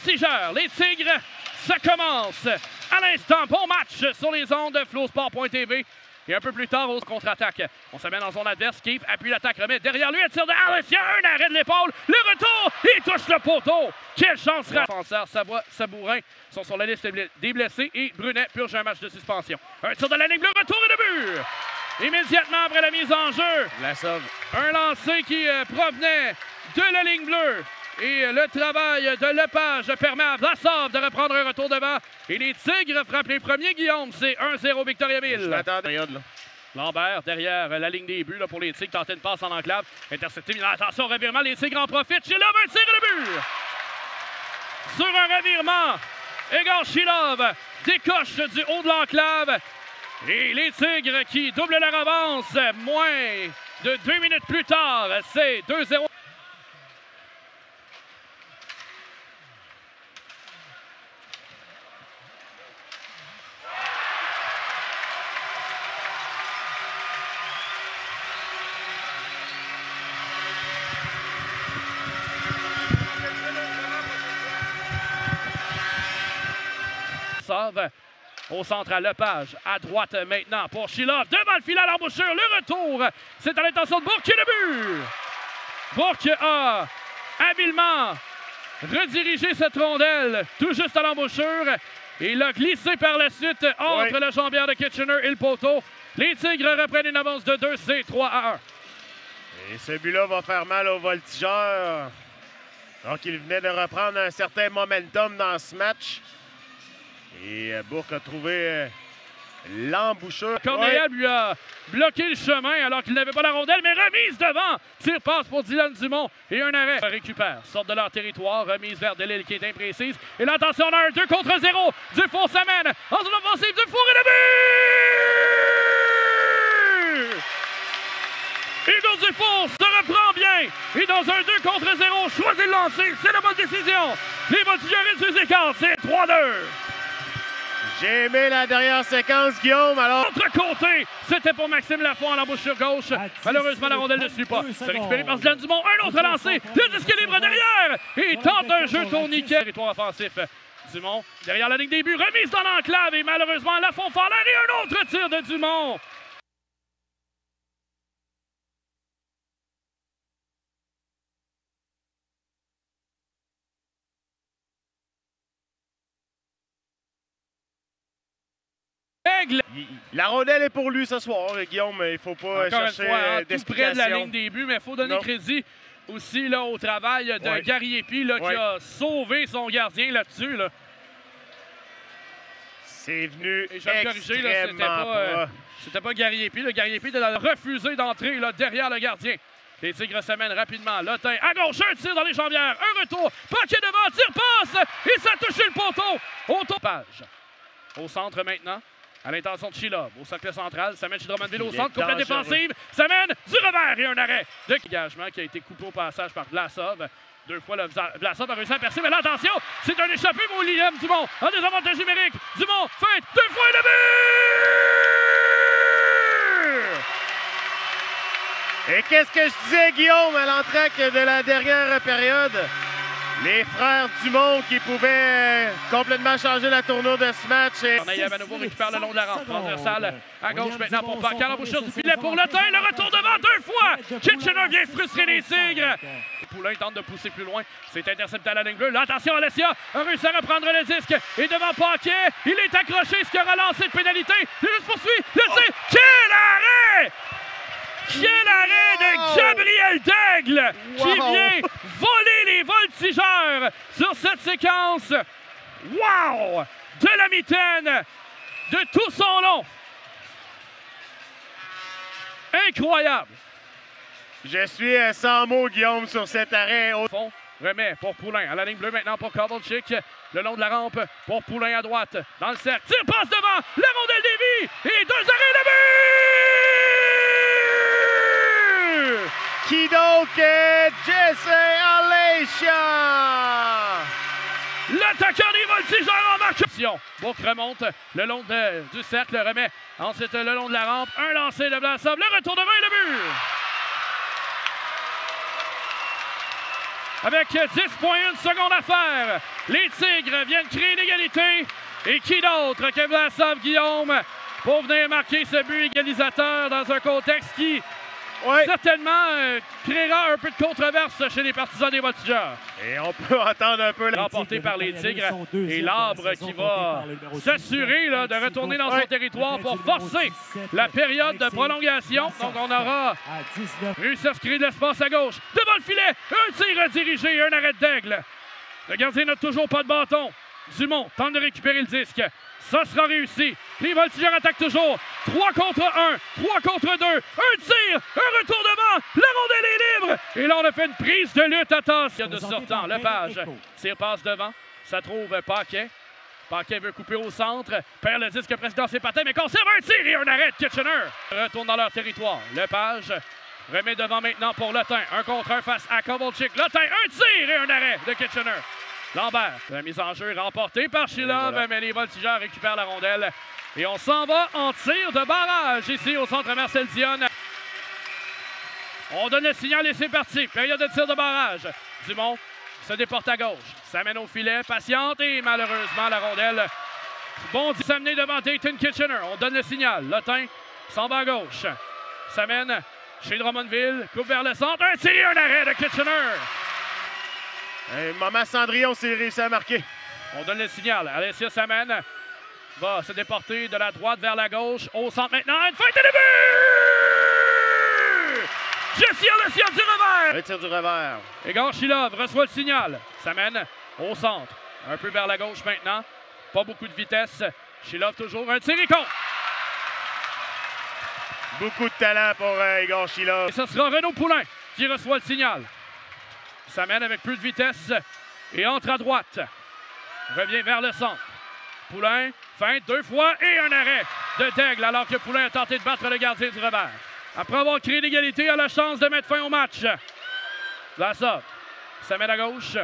voltigeurs, les Tigres, ça commence à l'instant. Bon match sur les ondes de Flowsport.tv. Et un peu plus tard, on contre-attaque. On se met dans son adverse. Keefe appuie l'attaque, remet derrière lui, un tir de Harris. Il y a un arrêt de l'épaule. Le retour, il touche le poteau. Quelle chance! Défenseur, Savoie, Sabourin sont sur la liste des blessés et Brunet purge un match de suspension. Un tir de la ligne bleue, retour et de but. Immédiatement après la mise en jeu, un lancer qui provenait de la ligne bleue. Et le travail de Lepage permet à Vlasov de reprendre un retour devant. Et les Tigres frappent les premiers, Guillaume. C'est 1-0 Victoriaville. Lambert derrière la ligne des buts là, pour les Tigres. Tenter une passe en enclave. Intercepté. Attention, revirement. Les Tigres en profitent. Shilov, un tir et le but. Sur un revirement, Egor Shilov décoche du haut de l'enclave. Et les Tigres qui doublent leur avance. Moins de 2 minutes plus tard, c'est 2-0. Au centre à Lepage, à droite maintenant pour Shilov, devant le filet à l'embouchure, le retour, c'est à l'intention de Bourque et le but! Bourque a habilement redirigé cette rondelle tout juste à l'embouchure et il a glissé par la suite entre la jambière de Kitchener et le poteau. Les Tigres reprennent une avance de 2, c'est 3-1. Et ce but-là va faire mal aux voltigeurs. Donc il venait de reprendre un certain momentum dans ce match. Et Bourque a trouvé l'embouchure. Corneille lui a bloqué le chemin alors qu'il n'avait pas la rondelle, mais remise devant. Tire passe pour Dylan Dumont et un arrêt. Récupère, sortent de leur territoire, remise vers Delille qui est imprécise. Et l'attention, on a un 2 contre 0. Dufour s'amène en zone offensive. Dufour et le but! Hugo Dufour se reprend bien. Et dans un 2 contre 0, choisit de lancer. C'est la bonne décision. Les voltigeurs réduisent les écarts. C'est 3-2. J'ai aimé la dernière séquence, Guillaume. Alors, autre côté, c'était pour Maxime Lafont à l'embouchure gauche. Malheureusement, la rondelle ne suit pas. C'est récupéré par Dylan Dumont. Un autre lancé. Le disque libre derrière. Et il tente un jeu tourniquet. Territoire offensif. Dumont derrière la ligne des buts. Remise dans l'enclave. Et malheureusement, Lafont fait l'air. Et un autre tir de Dumont. La rondelle est pour lui ce soir, Guillaume. Il ne faut pas chercher tout près de la ligne des buts, mais il faut donner crédit aussi là, au travail de Gariepi là, qui a sauvé son gardien là-dessus. Là. C'est venu c'était pas Gariepi. Le Gariepi a refusé d'entrer derrière le gardien. Les Tigres s'amènent rapidement. Lotin à gauche, un tir dans les jambières. Un retour, paquet devant, tire passe. Et ça a touché le poteau. Au topage. Au centre maintenant. À l'intention de Shilov, au cercle central, ça mène chez Drummondville au centre, complète défensive, ça mène du revers et un arrêt de engagement qui a été coupé au passage par Vlasov. 2 fois, Vlasov a réussi à percer, mais là, attention, c'est un échappé pour William Dumont en désavantage numérique. Dumont feinte 2 fois et le but! Et qu'est-ce que je disais, Guillaume, à l'entraque de la dernière période? Les frères Dumont qui pouvaient complètement changer la tournure de ce match. Corneille à nouveau récupère le long de la rampe. Transversale à gauche maintenant pour Pacal. L'embouchure du filet pour Le Tin. Le retour devant 2 fois. Kitchener vient frustrer les Tigres. Poulain tente de pousser plus loin. C'est intercepté à la ligne bleue. Là, attention, Alessia a réussi à reprendre le disque. Et devant Paquet, il est accroché, ce qui aura lancé de pénalité. Il juste poursuit. Le tir. Quel arrêt! Quel arrêt de Gabriel Daigle qui vient voler les voltigeurs sur cette séquence. Wow! De la mitaine, de tout son long. Incroyable. Je suis sans mots, Guillaume, sur cet arrêt. Au fond, remet pour Poulain. À la ligne bleue maintenant pour Kovalchik. Le long de la rampe pour Poulain à droite. Dans le cercle. Tire passe devant. La rondelle dévie. Et 2 arrêts de but! Qui donc est Jesse Alessia? L'attaquant des voltigeurs en marque. Bourque remonte le long du cercle, remet ensuite le long de la rampe. Un lancé de Vlasov, le retour devant et le but! avec 10,1 secondes à faire. Les Tigres viennent créer l'égalité. Et qui d'autre que Vlasov Guillaume pour venir marquer ce but égalisateur dans un contexte qui certainement créera un peu de controverse chez les partisans des Voltigeurs. Et on peut entendre un peu remporté par les Tigres et l'Arbre qui va s'assurer de retourner dans son territoire pour forcer la période de prolongation. Donc on aura réussi à se créer de l'espace à gauche. Devant le filet, un tir dirigé et un arrêt d'aigle. Le gardien n'a toujours pas de bâton. Dumont tente de récupérer le disque. Ça sera réussi. Les Voltigeurs attaquent toujours. 3 contre 1, 3 contre 2. Un tir, un retournement. La rondelle est libre. Et là, on a fait une prise de lutte. Attention de sortant. Lepage tire passe devant. Ça trouve Paquet. Paquet veut couper au centre. Perd le disque presque dans ses patins, mais conserve un tir et un arrêt de Kitchener. Retourne dans leur territoire. Lepage remet devant maintenant pour Lotin. 1 contre 1 face à Kovalchik. Lotin, un tir et un arrêt de Kitchener. Lambert, la mise en jeu remportée par Shilov, mais les Voltigeurs récupèrent la rondelle. Et on s'en va en tir de barrage ici au centre Marcel Dionne. On donne le signal et c'est parti. Période de tir de barrage. Dumont se déporte à gauche. Ça mène au filet, patiente et malheureusement la rondelle bondit s'amener devant Dayton Kitchener. On donne le signal. Lotin s'en va à gauche. Ça mène chez Drummondville. Coupe vers le centre. Un tir et un arrêt de Kitchener. Maman Cendrillon s'est réussi à marquer. On donne le signal. Alessia Samen va se déporter de la droite vers la gauche. Au centre maintenant. Une feinte de début! Jesse Alessia du revers. Le tir du revers. Igor Shilov reçoit le signal. Samen au centre. Un peu vers la gauche maintenant. Pas beaucoup de vitesse. Shilov toujours. Un tir et contre. Beaucoup de talent pour Igor Shilov. Et ce sera Renaud Poulain qui reçoit le signal. Ça mène avec plus de vitesse et entre à droite. Revient vers le centre. Poulain feinte 2 fois et un arrêt de Daigle alors que Poulain a tenté de battre le gardien du revers. Après avoir créé l'égalité, a la chance de mettre fin au match. Vlasov, ça mène à gauche.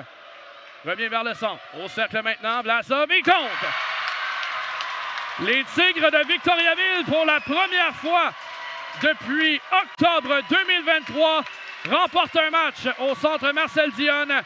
Revient vers le centre. Au cercle maintenant, Vlasov, il compte. Les Tigres de Victoriaville pour la première fois depuis octobre 2023 remporte un match au centre Marcel Dionne